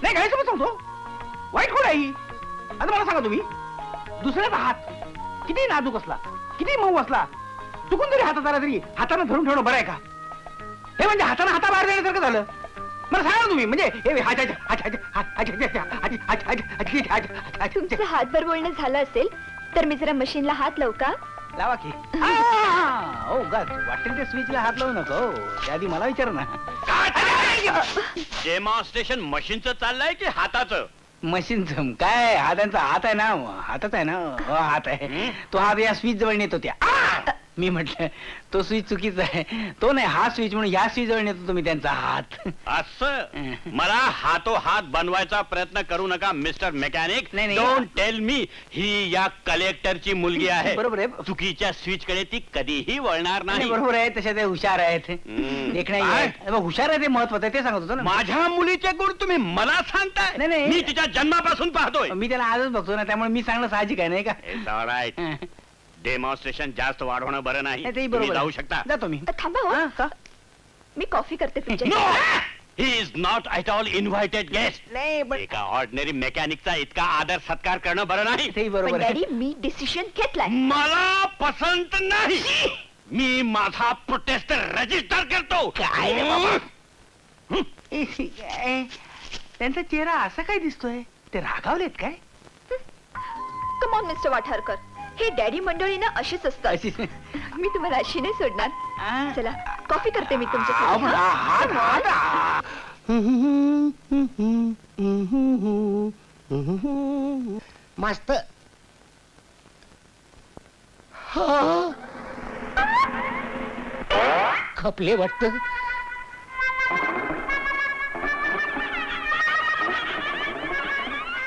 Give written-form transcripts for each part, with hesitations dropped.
नाही काय सांगतो वाईट कोण आहे? आता मला सांगा तुम्ही, दुसऱ्याचा हात किती नाजूक असला, किती मऊ असला, चुकून जरी हातात आला तरी हाताने धरून ठेवणं बरं आहे का? हे म्हणजे हाताने हाताबाहेर देण्यासारखं झालं. मला सांगा तुम्ही, म्हणजे तुमचं हातभर बोलणं झालं असेल तर मी जरा मशीनला हात लावू का? लावा की. हो गा, वाटेल त्या स्विचला हात लावू नको. त्याआधी मला विचार ना. डेमॉन्स्ट्रेशन मशीनचं चाललंय की हाताचं? मशीनचं काय? हातांचा हात आहे ना, हातच आहे ना. हात आहे तो. हात या स्विच जवळ नेतो. त्या मी म्हटलं तो स्विच चुकीचा आहे. तो नाही, हा स्विच म्हणून या स्विच जवळ नेतो तुम्ही त्यांचा हात. असं मला हातो हात बनवायचा प्रयत्न करू नका मिस्टर मेकॅनिक. नाही. डोंट टेल मी ही या कलेक्टरची मुलगी आहे. बरोबर आहे. चुकीच्या स्विच कडे ती कधीही वळणार नाही. बरोबर आहे. तशा ते हुशार आहेत. हुशार आहे ते महत्वाचं आहे ते सांगत होतो ना. माझ्या मुलीचे गुण तुम्ही मला सांगताय? नाही. मी तिच्या जन्मापासून पाहतोय. मी त्याला आजच बघतो ना, त्यामुळे मी सांगणं साहजिक आहे नाही का? राईट. डेमॉन्स्ट्रेशन जास्त वाढवणं बरं नाही. तुम्ही तुम्ही जाऊ शकता. जातो मी. थांबा हो, मी कॉफी करते तुमच्या. He is not at all invited guest. नाही एका ऑर्डिनरी मेकॅनिकचा इतका आदर सत्कार करणं बरं नाही. ते बरोबर आहे. डॅडी मी डिसिजन घेतलाय. मला पसंत नाही. मी माझा प्रोटेस्ट रजिस्टर करतो. काय त्यांचा चेहरा असा काय दिसतोय? ते रागावलेत काय? कम ऑन मिस्टर वाठारकर, हे डॅडी मंडळी ना अशीच असतात. मी तुम्हाला अशी नाही सोडणार. चला कॉफी करते मी तुमच्यासाठी. मस्त. खपले वाटत.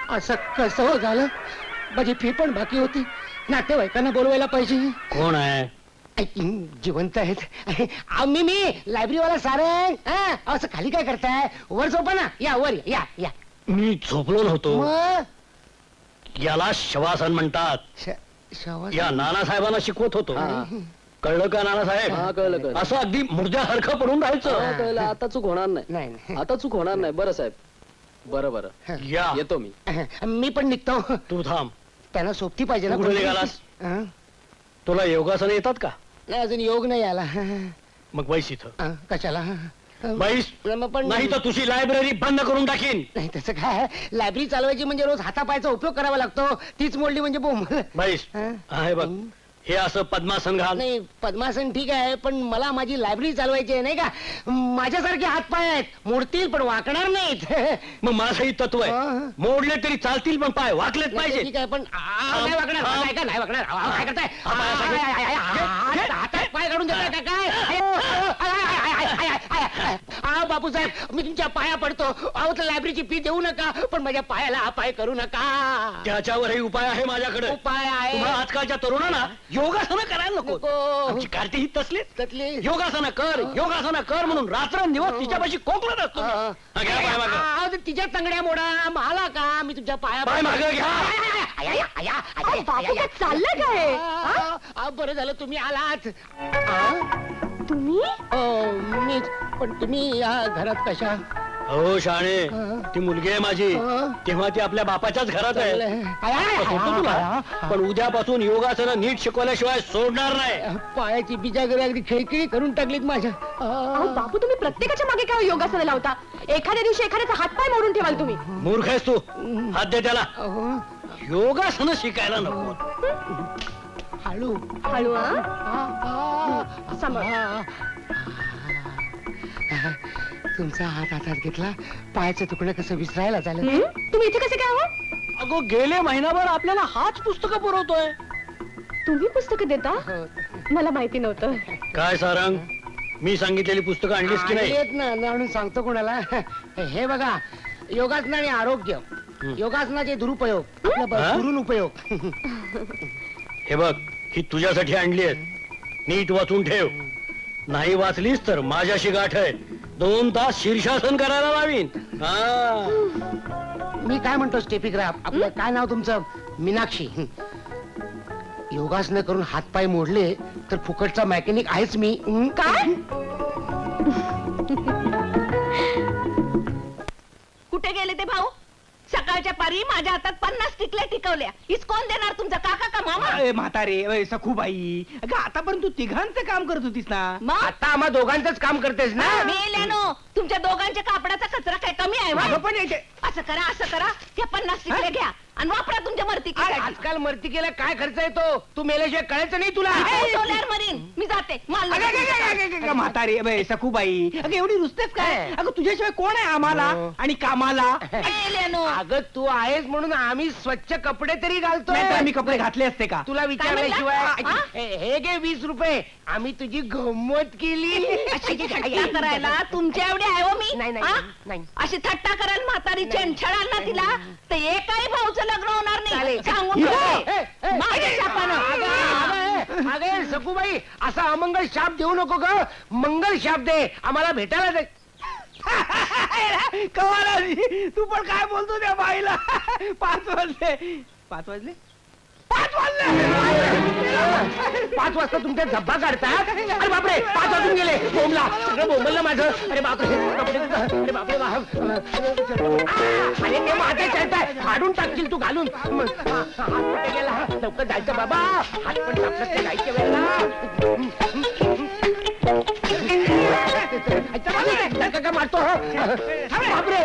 असं कसं झालं? माझी फी पण बाकी होती. नातेवाईकांना बोलवायला पाहिजे. कोण आहे? जिवंत आहेत. मी लायब्ररीवाला सारंग. असं खाली काय करताय? वर झोपा ना. या वर या या. मी झोपलो नव्हतो. मग याला शवासन म्हणतात. या नानासाहेबांना शिकवत होतो. कळलं का नानासाहेब? कळलं. असं अगदी मुर्द्यासारखं पडून राहायचं. कळलं. आता चूक होणार नाही. नाही. आता चूक होणार नाही. बरं साहेब. बरं या येतो मी. मी पण निघतो. तू थांब. त्यांना सोबती पाहिजे ना. कुठे निघालास? हं? तुला योगासन येतात का? नाही अजून योग नाही आला. मग बैस इथं. कशाला? बैस. पण नाही तर तुझी लायब्ररी बंद करून टाकीन. नाही तसं काय, लायब्ररी चालवायची म्हणजे रोज हातापायचा उपयोग करावा लागतो. तीच मोडली म्हणजे बोंबल. बैस. आहे बघ, हे असं पद्मासन घाल. नाही पद्मासन ठीक आहे, पण मला माझी लायब्ररी चालवायची आहे नाही का. माझ्यासारखे हातपाय आहेत, मोडतील पण वाकणार नाहीत. मग माझंही तत्व आहे, मोडले तरी चालतील पण पाय वाकलेच पाहिजे. ठीक आहे पण नाही वाकणार. नाही वाकणार. काय करताय? हातात पाय काढून देताय का काय? बापूसाहेब मी तुमच्या पाया पडतो. अहो तर लायब्ररीची फी देऊ नका, पण माझ्या पायाला अपाय करू नका. त्याच्यावरही उपाय आहे माझ्याकडे. उपाय आहे? तुम्हाला आजकालच्या तरुणांना योगासनं करायला नको. आमची कार्ती ही तसलीच. योगासनं कर म्हणून रात्रंदिवस तिच्यापाशी कोकलत असतो. तिच्या तंगड्या मोडा. मला का? मी तुमच्या पाया मागं घ्या. चाललं काय? बरं झालं तुम्ही आलात. तुम्ही? मीच. पण तुम्ही या घरात कशा? हो शाणे, ती मुलगी आहे माझी. तेव्हा ती आपल्या बापाच्याच घरात आहे. पण उद्यापासून योगासनं नीट शिकवल्याशिवाय सोडणार नाही. पायाची बिजागरी अगदी खिळखिळी करून टाकलीत माझ्या. बापू तुम्ही प्रत्येकाच्या मागे काय योगासनं लावता? एखाद्या दिवशी एखाद्याचा हातपाय मोडून ठेवाल तुम्ही. मूर्ख आहेस तू. हात दे त्याला. योगासनं शिकायला नको. हळू हळू. तुमचा हात हातात घेतला, पायाचं तुकडं कसं विसरायला झालं. तुम्ही इथे कसे काय हो? अगो गेले महिनाभर आपल्याला हाच पुस्तकं पुरवतोय. तुम्ही पुस्तकं देता? मला माहिती नव्हतं. काय सारंग, मी सांगितलेली पुस्तकं आणलीस की नाही? येत ना आणून सांगतो कोणाला. हे बघा, योगासन आणि आरोग्य, योगासनाचे दुरुपयोग, दुरून उपयोग. हे बघ, ही तुझ्यासाठी आणली आहेत. नीट वाचून ठेव. नाही वाचलीस तर माझ्याशी गाठ आहे. 2 तास शीर्षासन करायला लावीन. मी काय म्हणतो स्टेपिग्राफ, आपलं काय नाव तुमचं? मीनाक्षी. योगासनं करून हातपाय मोडले तर फुकटचा मेकॅनिक आहेच मी. काय? कुठे गेले ते भाऊ? सकाळच्या पारी माझ्या हातात 50 टिकल्या टिकवल्या. कोण देणार, तुमचा काका का मामा? म्हातारे सखूबाई, अगं आतापर्यंत तू तिघांचं काम करत होतीस ना, मग आता आम्हा दोघांचंच काम करतेस ना. मेल्यानो, तुमच्या दोघांच्या कापडाचा कचरा काय कमी आहे अगं वा? पण याचे- असं करा त्या 50 टिकल्या घ्या आणि वापरा तुमच्या मर्तिकीसाठी. आजकाल मर्तिकेला काय खर्च येतो तू मेल्याशिवाय कळायचं नाही तुला. सोल्यार मरीन. मी जाते माल अगं, अगं, अगं, अगं, अगं, म्हातारे सखूबाई, अगं एवढी रुसतेस काय? अगं तुझ्याशिवाय कोण आहे आम्हाला आणि कामाला? मेल्यानो. अगं तू आहेस म्हणून आम्ही स्वच्छ कपडे तरी घालतो. नाहीतर आम्ही कपडे घातले असते का? तुला म्हणला? विचारल्याशिवाय हे घे 20 रुपये. आम्ही तुझी गंमत केली. अशी थट्टा करायला तुमच्या एवढी आहे हो मी? नाही, नाही, हा? नाही. अशी थट्टा करायला म्हातारी छेडछाडाल ना तिला तर एकाही भाऊचं लग्न होणार नाही. चालेल. सांगून ठेवते. माझ्या शापानं. अगे सखूबाई, असा अमंगल शाप देऊ नको ग. मंगल शाप दे. आम्हाला भेटायला दे. कमाल, तू पण काय बोलतो त्या बाईला? 5 वाजले. 5 वाजले? 5 वाजले! 5 वाजता तुमच्या झब्बा काढतात. अरे बापरे, 5 वाजून गेले. बोंबला सगळं बोंबललं माझं. अरे बापरे, अरे बापरे, अरे ते माझे शर्ट आहे, काढून टाकशील तू घालून. हात कुठे गेला? लवकर जायचं बाबा. हात पण सापडत नाही जायच्या वेळेला. का मारतो? बापरे,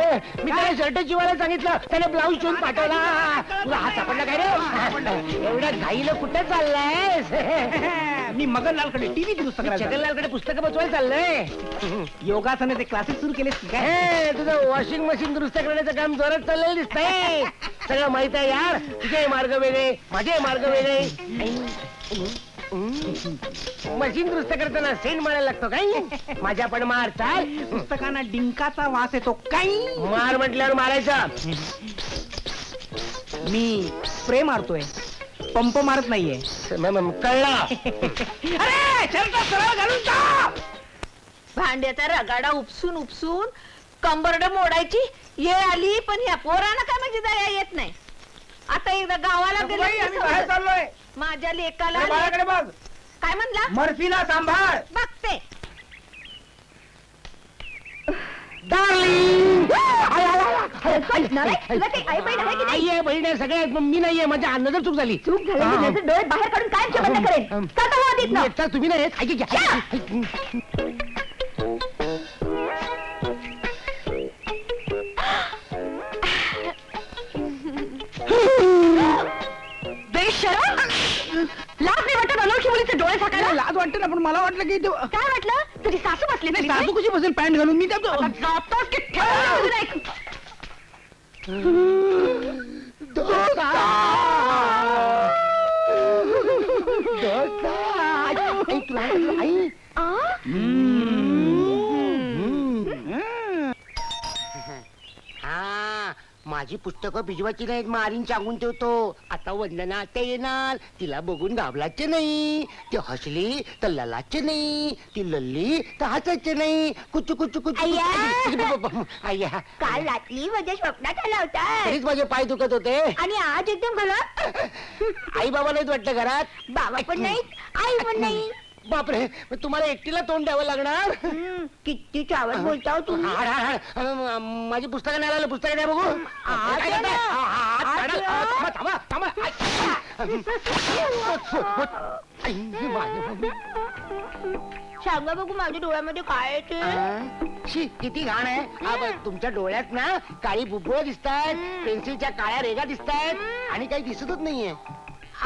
मी त्याला शर्ट शिवायला सांगितलं, त्याने ब्लाऊज शिवून पाठवला. तुला हात सापडला काय रे? एवढ्या घाईला कुठे चाललायस? मी मगनलालकडे टीव्ही दुरुस्त करायला चाललोय. छगनलालकडे पुस्तकं बसवायला चाललंय. योगासनाचे क्लासेस सुरू केलेस की काय? हे तुझं वॉशिंग मशीन दुरुस्त करण्याचं काम जोरात चाललेलं दिसतंय. सगळं माहित आहे यार. तुझे मार्ग वेगळे, माझे मार्ग वेगळे. मशीन दुरुस्त करताना सेंट मारायला लागतो काय? माझ्या पण मार चाल. पुस्तकांना डिंकाचा वास येतो काही. मार म्हटल्यावर मारायचा. मी स्प्रे मारतोय, पंप मारत नाहीये. कळला. अरे शर्ट सरळ घालून जा. भांड्याचा रगाडा उपसून उपसून कंबरड मोडायची ये आली, पण ह्या पोरानं काय म्हणजे दया येत नाही. आता एकदा गावाला बाई, आम्ही बाहेर गेलं चाललोय. माझ्या लेकाला अरे बाळाकडे बघ. काय म्हणला? मर्फीला सांभाळ. बघते. आई आहे, बहीण आहे, सगळे आहेत. मी नाहीये. माझ्या नजर चूक झाली. चूक झाली की नजर डोळे बाहेर काढून कायमचे बंद करेन. का तर वाद येत ना? एकटा तुम्ही नाही येत. ऐक, घ्या. बेशरम! लाज नाही वाटत अनोळखी मुलीचे डोळे झाकायला? लाज वाटते ना, पण मला वाटलं की ते- काय वाटलं? तुझी सासू बसली नाही, ना सासू कशी बसेल पॅन्ट घालून? मी त्या जातोस की ठेवलं तुझं ऐक. आई आ? हा, माझी पुस्तकं भिजवायची नाहीत. मारीन सांगून ठेवतो. आता वंदना आता येणार. तिला बघून घाबरायचे नाही. ती हसली तर ललाचे नाही. ती लल्ली तर हसायचे नाही. कुचू कुचू कुचू. आय्या, काल रात्री माझ्या स्वप्नात आला होता तरीच माझे पाय दुखत होते. आणि आज एकदम भला. आई बाबा नाहीत वाटतं घरात. बाबा पण नाही, आई पण नाही. बापरे, मग तुम्हाला एकटीला तोंड द्यावं लागणार. किती चावत बोलता हो तुम्ही. हाड, हाड, हाड. माझी पुस्तकं नाही आलं. पुस्तकं द्या बघू. काय करताय? हात काढा. थांबा, थांबा. सांगा बघू माझ्या डोळ्यामध्ये काय येते. शी, किती घाण आहे. तुमच्या डोळ्यात ना काळी बुबुळ दिसतायत. पेन्सिलच्या काळ्या रेगा दिसतायत आणि काही दिसतच नाहीये.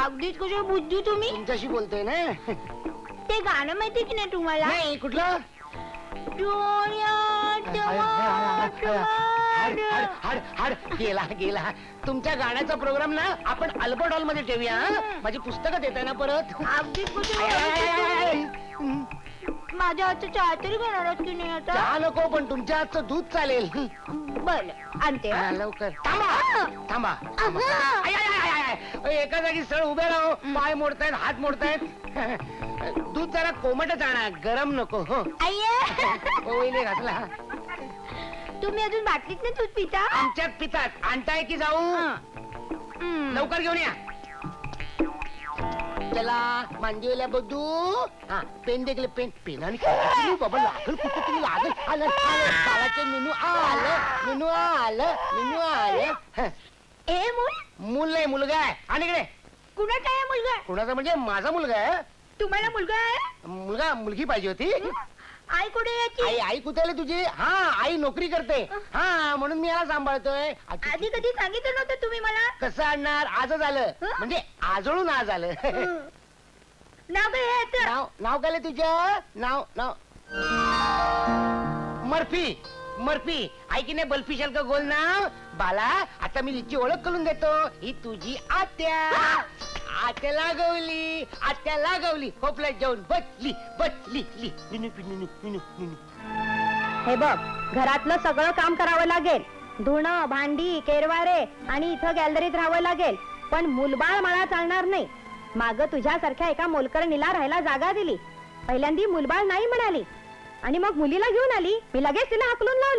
अगदीच कशी बुद्धी तुम्ही. तुमच्याशी बोलतोय ना. ते गाणं माहिती की नाही तुम्हाला? नाही, कुठलं? डोळ्यात हाड, हाड, हाड. गेला गेला. तुमच्या गाण्याचा प्रोग्राम ना आपण अल्बर्ट हॉल मध्ये ठेवूया. माझी पुस्तकं देताय ना परत. अगदीच कशी. माझ्या हातचं चहा तरी घेणार आहात की नाही आता? चहा नको, पण तुमच्या हातचं दूध चालेल. बर आणते. हा, लवकर. थांबा, थांबा. I, I, I, I, I. एका जागी सळ उभे राहो. पाय मोडतायत, हात मोडतायत. दूध जरा कोमटच आणा, गरम नको. हो, वहिनी घातला. तुम्ही अजून बाटलीत नाही दूध पिता? आमच्यात पितात. आणताय की जाऊ? लवकर घेऊन या. चला मांडीला बघू. हा पेन देखले पेन पेनाने खेळायची बाबा लागल कुठं तरी लागल. आलं आलं बाळाचं मिनू आलं मिनू आलं मिनू आलं. हं, ए मूल मूल नाही मुलगा आहे. आणि इकडे कुणाचा आहे मुलगा? कुणाचा म्हणजे माझा मुलगा आहे. तुम्हाला मुलगा आहे? मुलगा मुलगी पाहिजे होती. आई कुठे याची? आई आई कुठे आली तुझी? हा आई नोकरी करते. हा म्हणून मी याला सांभाळतोय. आधी कधी सांगितलं नव्हतं तुम्ही मला? कसं आणणार आजच आलं. हं? म्हणजे आजळून आज आलं. नाव काय आहे याचं? नाव नाव काय तुझं? नाव नाव मर्फी. मर्फी ऐकी नाही बल्फी शल्क गोल नाव. बाला आता मी तिची ओळख करून देतो. ही तुझी आत्या. आत्या लागवली आत्या लागवली. खोपल्यात जाऊन बसली बसली ली. निनू निनू निनू निनू. हे बघ घरातलं सगळं काम करावं लागेल. धुणं भांडी केरवारे आणि इथं गॅलरीत राहावं लागेल. पण मुलबाळ मला चालणार नाही. माग तुझ्यासारख्या एका मोलकरणीला राहायला जागा दिली. पहिल्यांदी मुलबाळ नाही म्हणाली आणि मग मुलीला घेऊन आली. मी लगेच तिला हाकलून लावली.